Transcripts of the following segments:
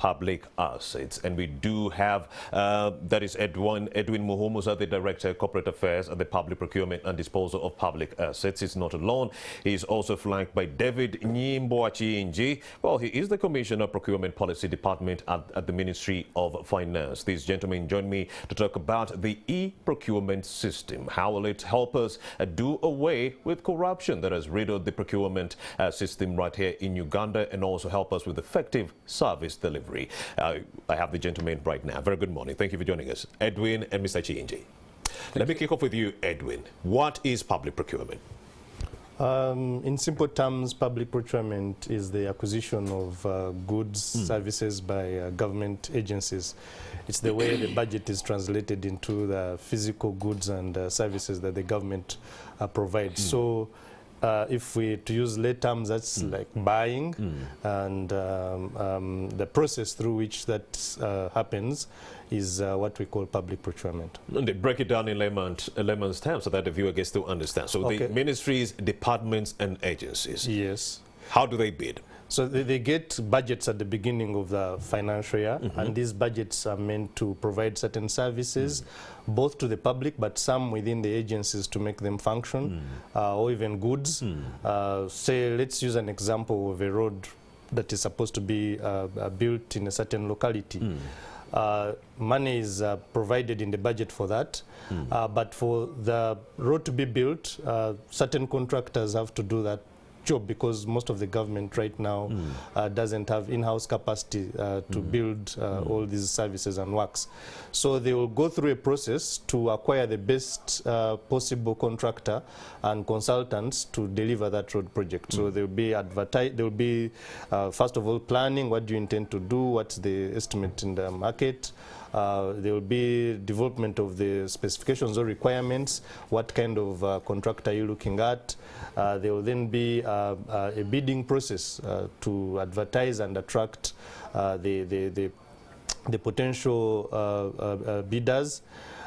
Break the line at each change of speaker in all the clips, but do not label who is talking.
public assets. And we do have, that is Edwin Muhumuza, the Director of Corporate Affairs at the Public Procurement and Disposal of Public Assets. He's not alone. He's also flanked by David Nyimboachi-Inji. Well, he is the Commissioner of Procurement Policy Department at the Ministry of Finance. These gentlemen join me to talk about the e-procurement system. How will it help us do away with corruption that has riddled the procurement system right here in Uganda, and also help us with effective service delivery? I have the gentlemen right now. Very good morning. Thank you for joining us, Edwin and Mr. Chi-Inji. Let me kick off with you, Edwin. What is public procurement?
In simple terms, public procurement is the acquisition of goods, services by government agencies. It's the way the budget is translated into the physical goods and services that the government provides. So if we to use lay terms, that's like buying, and the process through which that happens is what we call public procurement.
And they break it down in layman's terms so that the viewer gets to understand. So the ministries, departments and agencies.
Yes.
How do they bid?
So they get budgets at the beginning of the financial year, and these budgets are meant to provide certain services, both to the public, but some within the agencies to make them function, or even goods. Say, let's use an example of a road that is supposed to be built in a certain locality. Money is provided in the budget for that, but for the road to be built, certain contractors have to do that job, because most of the government right now doesn't have in-house capacity to build all these services and works. So they will go through a process to acquire the best possible contractor and consultants to deliver that road project. So there will be there will be first of all planning. What do you intend to do? What's the estimate in the market? There will be development of the specifications or requirements. What kind of contractor are you looking at? There will then be a bidding process to advertise and attract the potential bidders.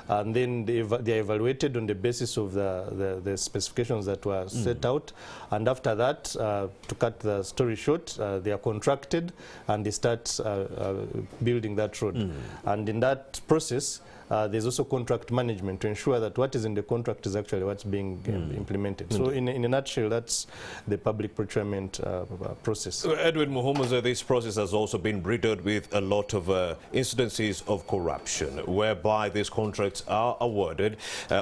And then they are evaluated on the basis of the specifications that were set out. And after that, to cut the story short, they are contracted and they start building that road. And in that process, there's also contract management to ensure that what is in the contract is actually what's being implemented. So in a nutshell, that's the public procurement process.
So Edwin Muhumuza, this process has also been riddled with a lot of incidences of corruption, whereby these contracts are awarded,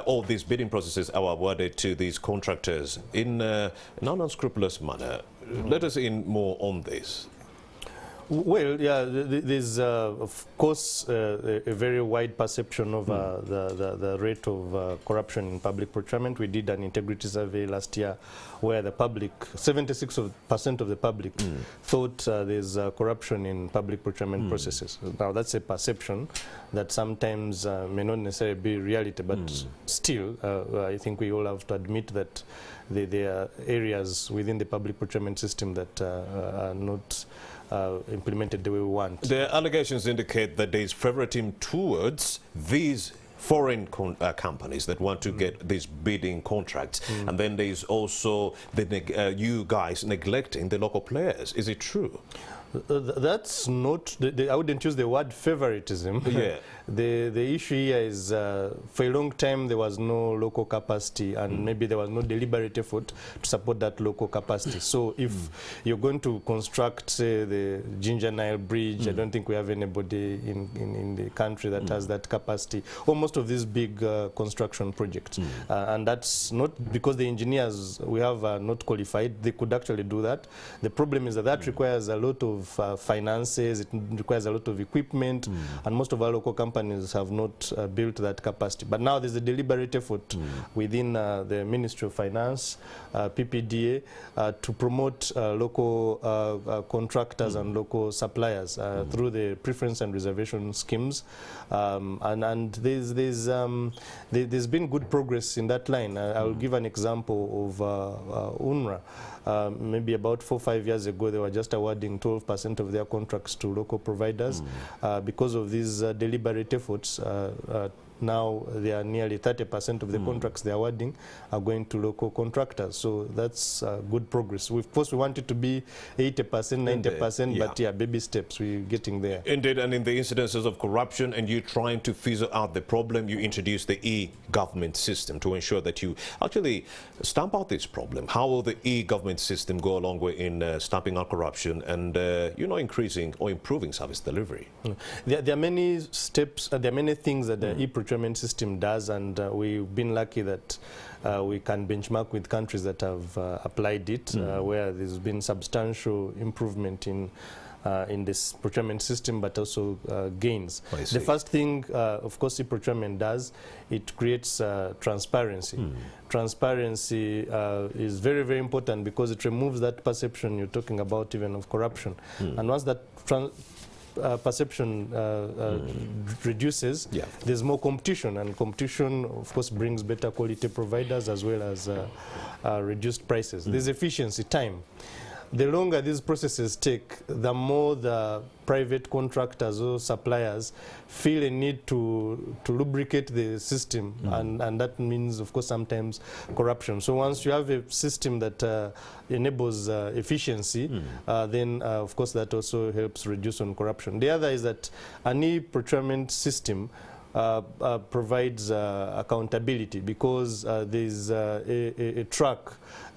all these bidding processes are awarded to these contractors in an unscrupulous manner. Let us in more on this.
Well, yeah, there's of course a very wide perception of the rate of corruption in public procurement. We did an integrity survey last year where the public, 76% of the public thought there's corruption in public procurement processes. Now that's a perception that sometimes may not necessarily be reality, but still I think we all have to admit that there are areas within the public procurement system that are not implemented the way we want.
The allegations indicate that there is favoritism towards these foreign companies that want to get these bidding contracts, and then there is also the you guys neglecting the local players. Is it true?
That's not, I wouldn't use the word favoritism.
Yeah.
The issue here is for a long time there was no local capacity, and maybe there was no deliberate effort to support that local capacity. So if you're going to construct, say, the Ginger Nile Bridge, I don't think we have anybody in the country that has that capacity, or most of these big construction projects. And that's not because the engineers we have are not qualified. They could actually do that. The problem is that that requires a lot of finances, it requires a lot of equipment, and most of our local companies have not built that capacity. But now there's a deliberate effort within the Ministry of Finance, PPDA, to promote local contractors and local suppliers through the preference and reservation schemes, and there's been good progress in that line. I'll give an example of UNRWA. Maybe about 4 or 5 years ago, they were just awarding 12% of their contracts to local providers because of these deliberate efforts Now they are nearly 30% of the contracts they are awarding are going to local contractors. So that's good progress. Of course, we want it to be 80%, 90%, but yeah, baby steps, we're getting there.
Indeed, and in the incidences of corruption and you trying to figure out the problem, you introduce the e-government system to ensure that you actually stamp out this problem. How will the e-government system go a long way in stamping out corruption and, increasing or improving service delivery?
There are many steps, there are many things that the e-procurement system does, and we've been lucky that we can benchmark with countries that have applied it, where there's been substantial improvement in this procurement system, but also gains. The first thing, of course, e-procurement does, it creates transparency. Transparency is very, very important because it removes that perception you're talking about even of corruption. And once that perception reduces, there's more competition, and competition, of course, brings better quality providers as well as reduced prices. There's efficiency, time. The longer these processes take, the more the private contractors or suppliers feel a need to lubricate the system, and that means, of course, sometimes corruption. So once you have a system that enables efficiency, then, of course, that also helps reduce on corruption. The other is that an e-procurement system provides accountability, because there's a track.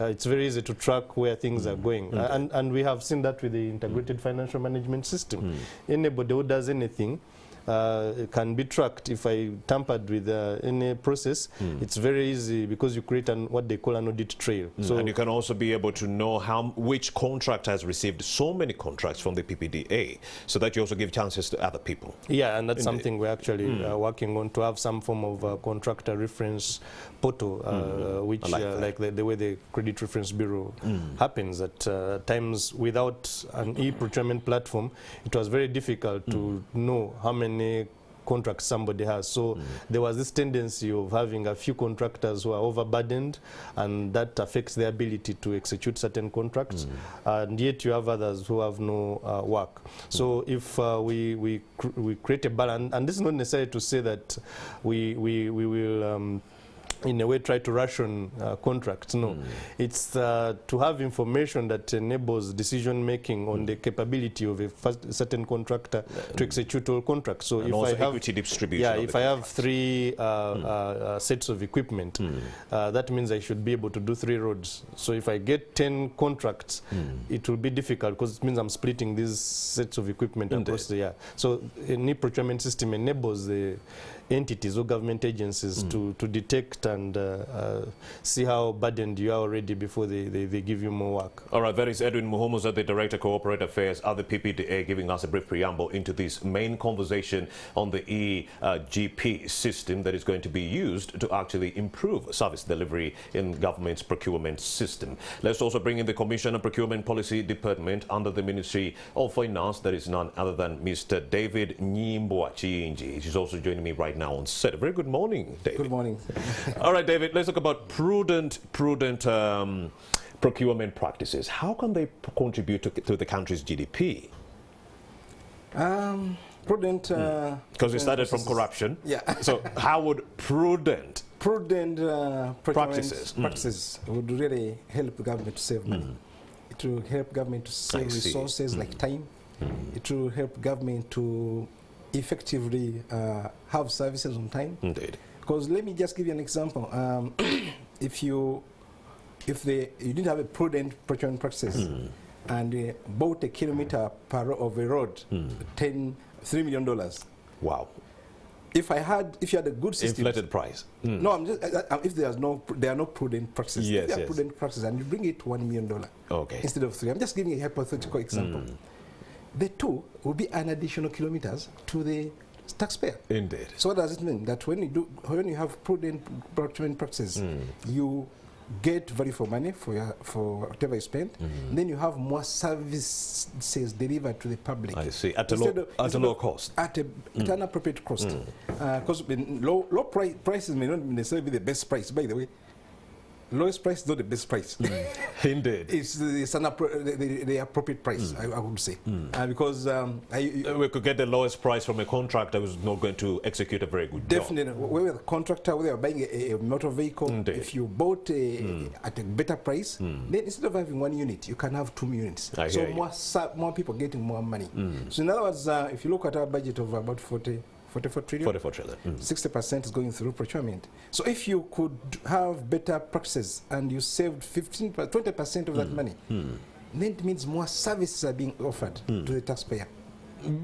It's very easy to track where things are going. And we have seen that with the integrated financial management system. Anybody who does anything can be tracked. If I tampered with any process, it's very easy, because you create what they call an audit trail. So,
and you can also be able to know which contract has received so many contracts from the PPDA, so that you also give chances to other people.
Yeah, and that's something we're actually working on, to have some form of contractor reference portal, which, like the way the Credit Reference Bureau happens, at times without an e-procurement platform, it was very difficult to know how many contracts somebody has. So there was this tendency of having a few contractors who are overburdened, and that affects their ability to execute certain contracts, and yet you have others who have no work. So if we create a balance, and this is not necessarily to say that we will in a way try to ration contracts. No, it's to have information that enables decision making on the capability of a certain contractor to execute all contracts. So
and
if
also
I have
equity distribution,
if I have 3 sets of equipment, that means I should be able to do 3 roads. So if I get 10 contracts, it will be difficult, because it means I'm splitting these sets of equipment across the year. So an e-procurement system enables the entities or government agencies to detect and see how burdened you are already before they give you more work.
All right, that is Edwin Muhumuza, the Director of Corporate Affairs at the PPDA, giving us a brief preamble into this main conversation on the e-GP system that is going to be used to actually improve service delivery in government's procurement system. Let's also bring in the Commissioner Procurement Policy Department under the Ministry of Finance. That is none other than Mr. David Nyimboa-Chiyinji. He's also joining me right now on set. A very good morning, David.
Good morning.
All right, David, let's talk about prudent procurement practices. How can they contribute to the country's GDP?
Prudent...
Because we started from corruption.
Yeah.
So how would prudent
practices would really help the government to save money. It will help government to save resources like time. It will help government to effectively have services on time.
Indeed.
Because let me just give you an example. If you didn't have a prudent procurement practices and bought a kilometer of a road, $3 million.
Wow.
If you had a good system,
inflated price.
No, I'm just if there are no prudent practices.
Yes,
if there are prudent practices, and you bring it to $1 million,
okay,
instead of 3. I'm just giving a hypothetical example. The 2 will be an additional kilometers to the taxpayer.
Indeed.
So what does it mean? That when you have prudent procurement practices, you get value for money for whatever you spend, and then you have more services delivered to the public.
I see. At a low cost.
At an appropriate cost. Because low prices may not necessarily be the best price, by the way. lowest price is not the best price.
Indeed.
It's the appropriate price, I would say. Because
we could get the lowest price from a contractor who's not going to execute a very good job.
Definitely. Whether the contractor, whether you're buying a motor vehicle,
Indeed.
if you bought at a better price, then instead of having 1 unit, you can have 2 units. So more people getting more money. So in other words, if you look at our budget of about 44 trillion, 60% is going through procurement. So if you could have better practices and you saved 20% of that money, then it means more services are being offered to the taxpayer.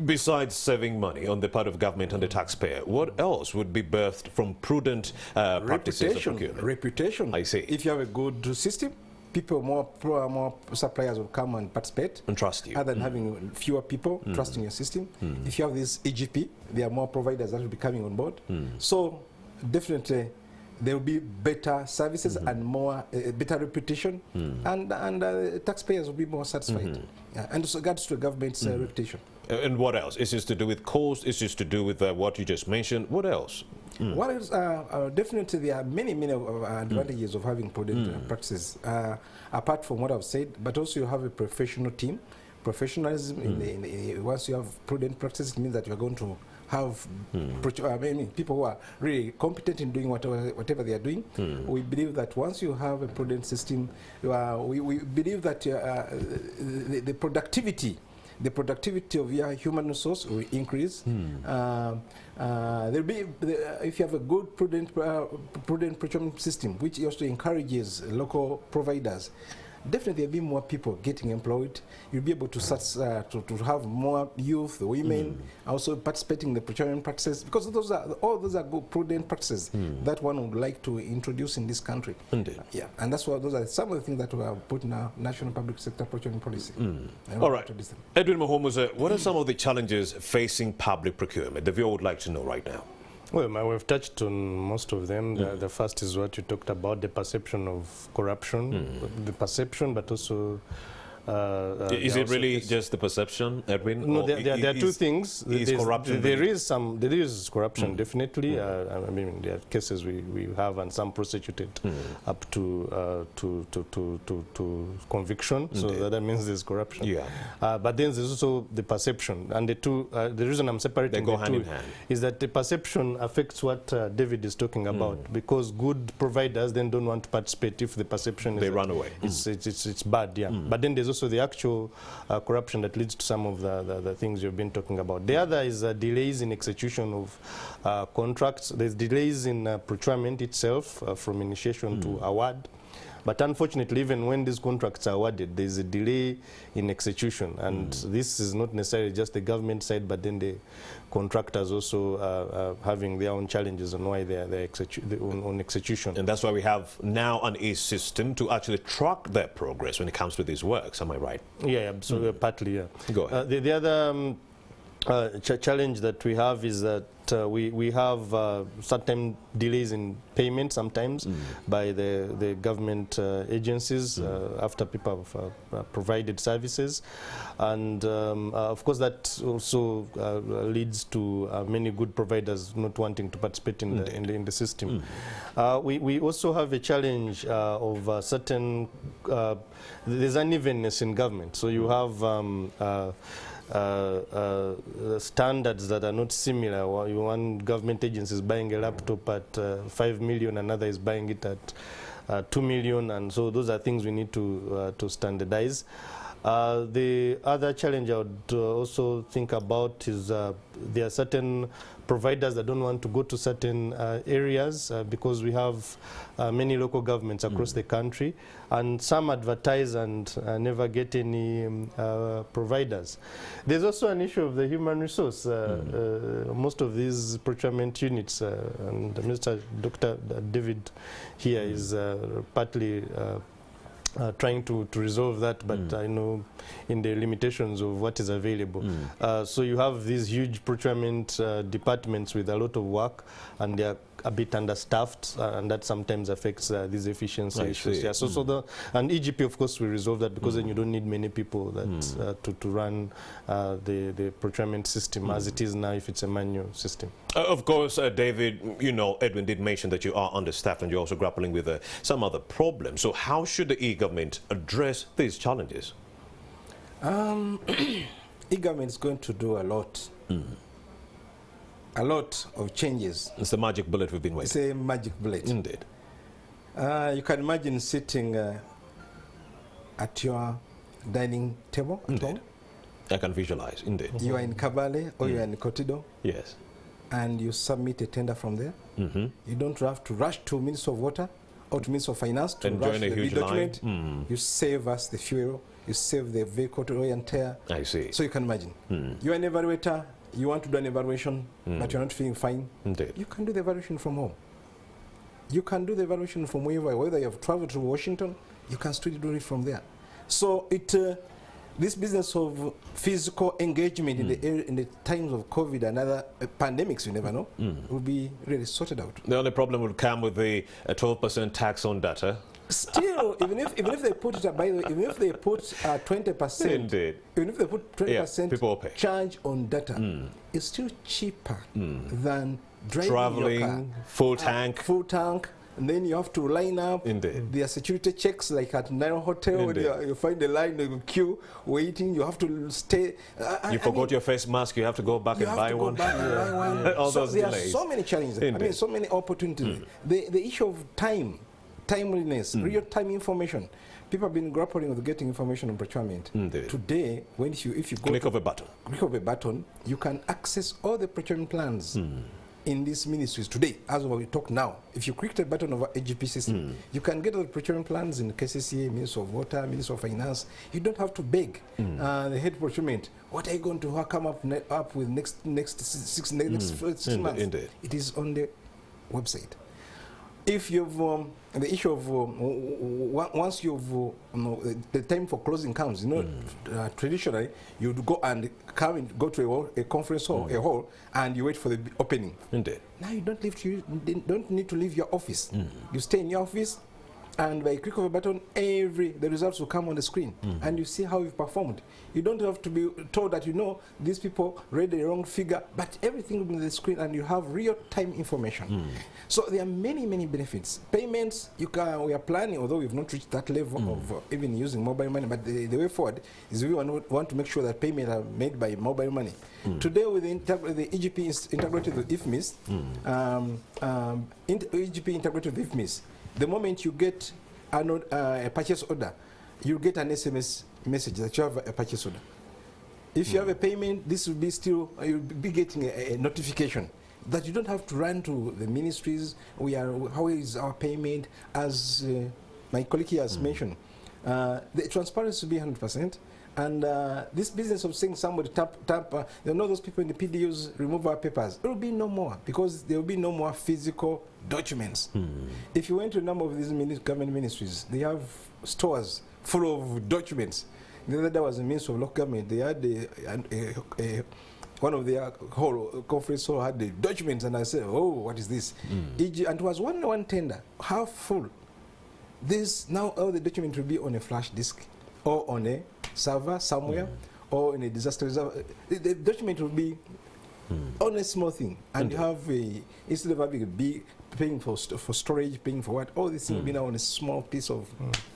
Besides saving money on the part of government and the taxpayer, what else would be birthed from prudent practices of procurement?
Reputation.
I see.
If you have a good system, people, more suppliers will come and participate.
And trust you.
Other than having fewer people trusting your system. If you have this EGP, there are more providers that will be coming on board. So definitely there will be better services and more better reputation, and taxpayers will be more satisfied. And with regards to the government's reputation.
And what else? Is this to do with cost? Is this to do with what you just mentioned? What else?
What else? Definitely there are many advantages of having prudent practices, apart from what I've said, but also you have a professional team. Professionalism, once you have prudent practices, it means that you're going to have people who are really competent in doing whatever they are doing. We believe that once you have a prudent system, we believe that the productivity of your human resource will increase. There'll be, if you have a good prudent procurement system, which also encourages local providers, definitely there'll be more people getting employed. You'll be able to have more youth, women, also participating in the procurement practices, because all those are good prudent practices that one would like to introduce in this country.
Indeed.
Yeah, and that's what those are some of the things that we have put in our national public sector procurement policy.
All right, Edwin Muhumuza, what are some of the challenges facing public procurement? The viewer would like to know right now.
Well, we've touched on most of them. The first is what you talked about, the perception of corruption, the perception, but also...
is it really just the perception, Edwin?
No, there are two things.
Is corruption?
There is corruption, definitely. I mean, there are cases we have, and some prosecuted up to conviction. So that means there's corruption.
Yeah.
But then there's also the perception, and the two. The reason I'm separating the two is that the perception affects what David is talking about, because good providers then don't want to participate if the perception is
run away.
It's bad, yeah. But then there's also the actual corruption that leads to some of the things you've been talking about. The other is delays in execution of contracts. There's delays in procurement itself from initiation to award. But unfortunately, even when these contracts are awarded, there's a delay in execution. And this is not necessarily just the government side, but then the contractors also having their own challenges on why they're on execution.
And that's why we have now an system to actually track their progress when it comes to these works. Am I right?
Yeah, absolutely, partly, yeah.
Go ahead.
The other challenge that we have is that we have certain delays in payment sometimes by the government agencies after people have provided services, and of course that also leads to many good providers not wanting to participate in the system. We also have a challenge of certain there's unevenness in government, so you have standards that are not similar. One government agency is buying a laptop at 5 million, another is buying it at 2 million, and so those are things we need to standardize. The other challenge I would also think about is there are certain providers that don't want to go to certain areas because we have many local governments across the country, and some advertise and never get any providers. There's also an issue of the human resource. Most of these procurement units, and Mr. Dr. David here is partly trying to resolve that, but I know in the limitations of what is available. So you have these huge procurement departments with a lot of work, and they are a bit understaffed, and that sometimes affects these efficiency issues. Yeah. And EGP, of course, will resolve that, because then you don't need many people that to run the procurement system as it is now if it's a manual system.
Of course, David, you know, Edwin did mention that you are understaffed and you're also grappling with some other problems. So how should the e-government address these challenges?
E-government is going to do a lot. A lot of changes.
It's the magic bullet we've been waiting.
It's a magic bullet.
Indeed.
You can imagine sitting at your dining table at home.
I can visualize, indeed.
You are in Kabale or you are in Kotido.
Yes.
And you submit a tender from there. You don't have to rush to Minister of Water or to Minister of Finance to rush the document. You save us the fuel. You save the vehicle to wear and tear.
I see.
So you can imagine. You're an evaluator. You want to do an evaluation, but you're not feeling fine.
Indeed.
You can do the evaluation from home. You can do the evaluation from whether you have traveled to Washington, you can still do it from there. So this business of physical engagement in the times of COVID and other pandemics, you never know, will be really sorted out.
The only problem would come with the 12% tax on data.
Still, even if they put it, by the way, even if they put 20%,
Indeed.
even if they put 20% charge on data, it's still cheaper than traveling your car.
Full tank.
Full tank. And then you have to line up.
Indeed.
There are security checks, like at Nile Hotel, where you find the line, the queue, waiting. You have to stay.
You forgot your face mask. You have to go back and buy one. All those
there
delays.
are so many challenges. I mean, so many opportunities. The issue of timeliness, real-time information. People have been grappling with getting information on procurement. Today, if you go
click of a button,
you can access all the procurement plans in these ministries today, as we talk now. If you click the button of our AGP system, you can get all the procurement plans in KCCA, Minister of Water, Minister of Finance. You don't have to beg the head procurement. What are you going to come up with next 6 months?
Indeed.
It is on the website. If you've the issue of once you've the time for closing comes, traditionally you'd go to a conference hall, a hall, and you wait for the opening.
Indeed.
Now you don't need to leave your office. You stay in your office, and by a click of a button, the results will come on the screen, and you see how you've performed. You don't have to be told that these people read the wrong figure, but everything will be on the screen, and you have real-time information. So there are many, many benefits. Payments, we are planning, although we've not reached that level of even using mobile money, but the way forward is we want to make sure that payments are made by mobile money. Today, with the EGP is integrated with IFMIS, EGP integrated with IFMIS, the moment you get a purchase order, you get an SMS message that you have a purchase order. If you have a payment, this will be you'll be getting a notification that you don't have to run to the ministries. How is our payment? As my colleague here has mentioned, the transparency will be 100%. And this business of saying somebody tap, those people in the PDUs remove our papers, there will be no more, because there will be no more physical documents. If you went to a number of these government ministries, they have stores full of documents. The other day was the Minister of Local Government. They had one of their whole conference hall had the documents, and I said, oh, what is this? And it was one tender, half full. Now all the documents will be on a flash disk or on a server somewhere or in a disaster reserve. The document will be on a small thing, and you have instead of having a big paying for storage, paying for what, all these things will be now on a small piece of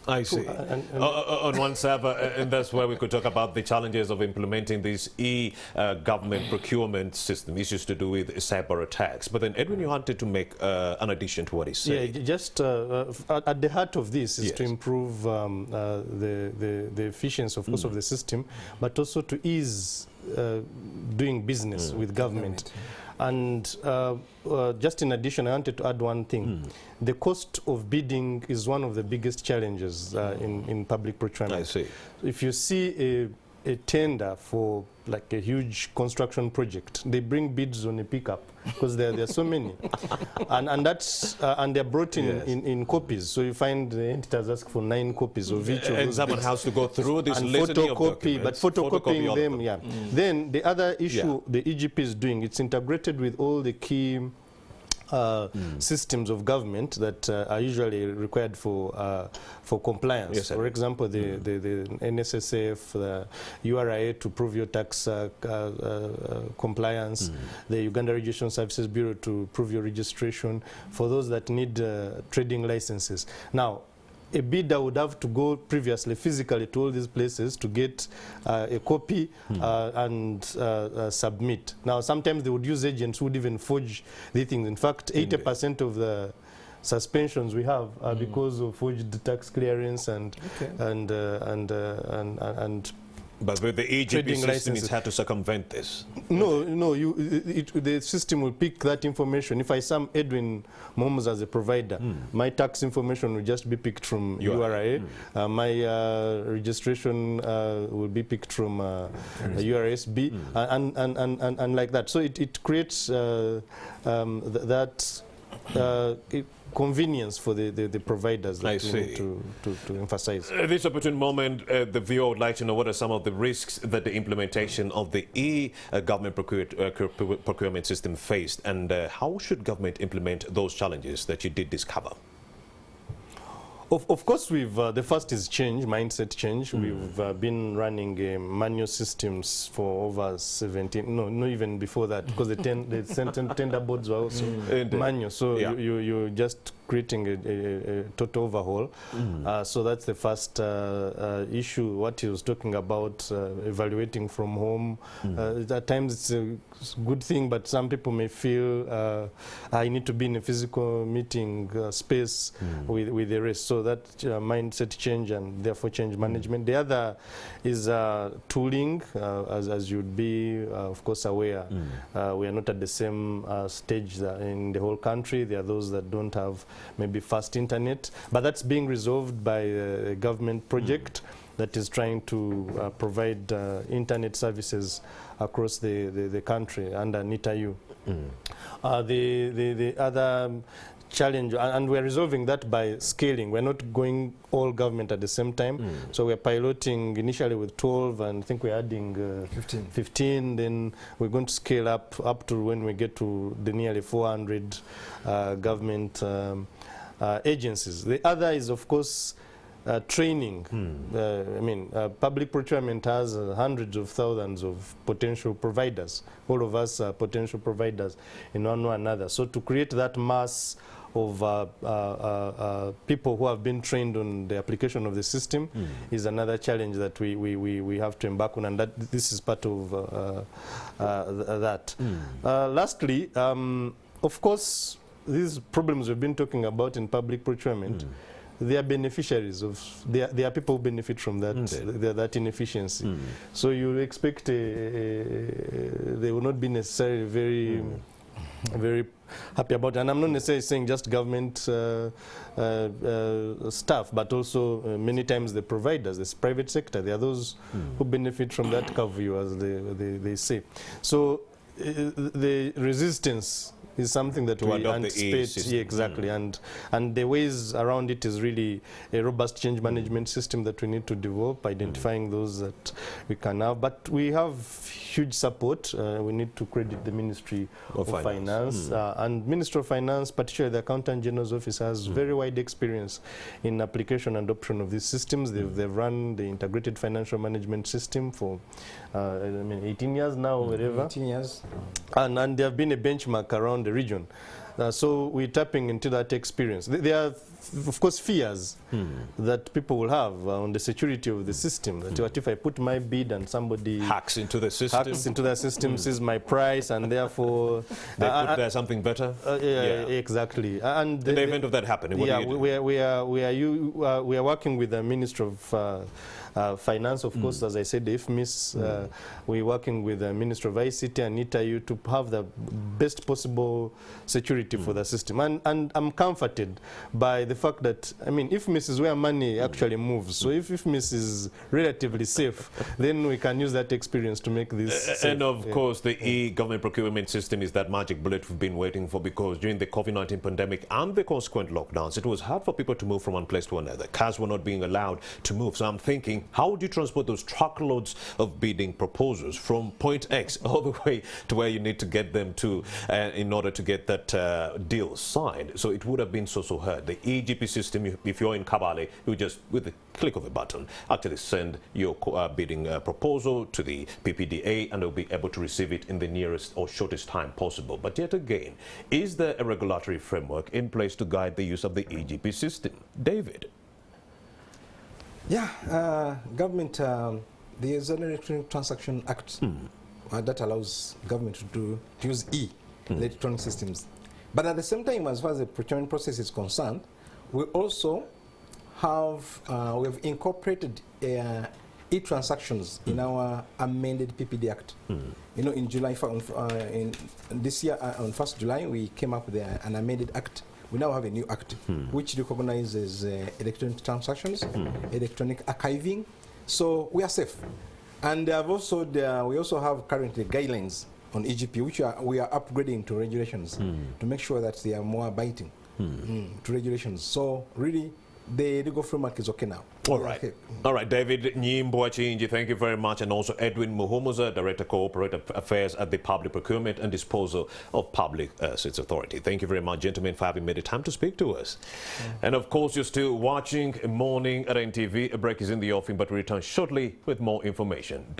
I see. On one server, and that's where we could talk about the challenges of implementing this e-government procurement system, issues to do with cyber attacks. But then, Edwin, you wanted to make an addition to what he said. Yeah,
just at the heart of this is to improve the efficiency, of course, of the system, but also to ease doing business with government. And just in addition, I wanted to add one thing. The cost of bidding is one of the biggest challenges in public procurement.
I see.
If you see a tender for like a huge construction project, they bring bids on a pickup because there are so many, and that's and they're brought in copies. So you find the entities ask for 9 copies of each of those.
And someone has to go through this litany of documents,
but photocopying them. Then the other issue the EGP is doing, it's integrated with all the key systems of government that are usually required for compliance.
Yes,
for example, the NSSF, the URA to prove your tax compliance, the Uganda Registration Services Bureau to prove your registration, for those that need trading licenses. Now, a bidder would have to go previously physically to all these places to get a copy and submit. Now, sometimes they would use agents who would even forge these things. In fact, 80% of the suspensions we have are because of forged tax clearance and
but with the AGP system, it's had to circumvent this.
No, the system will pick that information. If I sum Edwin Moms as a provider, my tax information will just be picked from URA. My registration will be picked from URSB, and like that. So it creates that convenience for the providers that we need to emphasize.
This opportune moment, the viewer would like to know what are some of the risks that the implementation of the e-government procurement system faced, and how should government implement those challenges that you did discover?
Of course, we've the first is change, mindset change. We've been running manual systems for over 17, no even before that, because the tender boards were also manual. So you just creating a total overhaul. So that's the first issue. What he was talking about, evaluating from home. At times it's a good thing, but some people may feel I need to be in a physical meeting space with the rest. So that mindset change and therefore change management. The other is tooling, as you'd be, of course, aware. We are not at the same stage in the whole country. There are those that don't have maybe fast internet, but that's being resolved by a government project that is trying to provide internet services across the country under NITA-U. The other challenge, and we're resolving that by scaling. We're not going all government at the same time. So we're piloting initially with 12, and I think we're adding 15. Then we're going to scale up to when we get to the nearly 400 government agencies. The other is, of course, training. I mean, public procurement has hundreds of thousands of potential providers. All of us are potential providers in one way or another. So to create that mass of people who have been trained on the application of the system is another challenge that we have to embark on, and that this is part of that. Lastly, of course, these problems we've been talking about in public procurement, they are beneficiaries of, they are people who benefit from that, that inefficiency. So you expect they will not be necessarily very happy about it. And I'm not necessarily saying just government staff, but also many times the providers, this private sector. There are those who benefit from that curfew, as they say. So the resistance is something that we anticipate. Exactly, and the ways around it is really a robust change management system that we need to develop, identifying those that we can have. But we have huge support. We need to credit the Ministry of Finance. And Ministry of Finance, particularly the Accountant General's Office, has very wide experience in application and adoption of these systems. They've run the integrated financial management system for I mean 18 years now, whatever.
18 years.
And they have been a benchmark around the region. So we're tapping into that experience. There are, of course, fears that people will have on the security of the system. That what if I put my bid and somebody
hacks into the system?
Hacks into the system, sees my price, and therefore
they put there something better.
Exactly. And
in the event of that happening, what do you do?
We are working with the Minister of Finance, of course, as I said, the IFMIS. We're working with the Minister of ICT and NITA-U to have the best possible security for the system. And I'm comforted by the fact that, I mean, if Miss is where money actually moves, so if Miss is relatively safe, then we can use that experience to make this safe.
And of course, the e-government procurement system is that magic bullet we've been waiting for, because during the COVID-19 pandemic and the consequent lockdowns, it was hard for people to move from one place to another. Cars were not being allowed to move. So I'm thinking, how would you transport those truckloads of bidding proposals from point X all the way to where you need to get them to in order to get that deal signed? So it would have been so hard. The EGP system, if you're in Kabale, you just, with the click of a button, actually send your bidding proposal to the PPDA, and they'll be able to receive it in the nearest or shortest time possible. But yet again, is there a regulatory framework in place to guide the use of the EGP system? David?
Yeah, government, there is an Electronic Transaction Act that allows government to use electronic systems. But at the same time, as far as the procurement process is concerned, we also have we have incorporated e-transactions in our amended PPD Act. You know, in July, in this year, on 1st July, we came up with an amended Act. We now have a new Act which recognizes electronic transactions, electronic archiving. So we are safe. And we also have currently guidelines on EGP, which we are upgrading to regulations to make sure that they are more abiding to regulations. So really, the legal framework is okay now.
All right. Okay. All right, David Nyimboachinji, thank you very much. And also Edwin Muhumuza, Director Corporate Affairs at the Public Procurement and Disposal of Public Assets Authority. Thank you very much, gentlemen, for having made the time to speak to us. And of course, you're still watching Morning at NTV. A break is in the offing, but we return shortly with more information.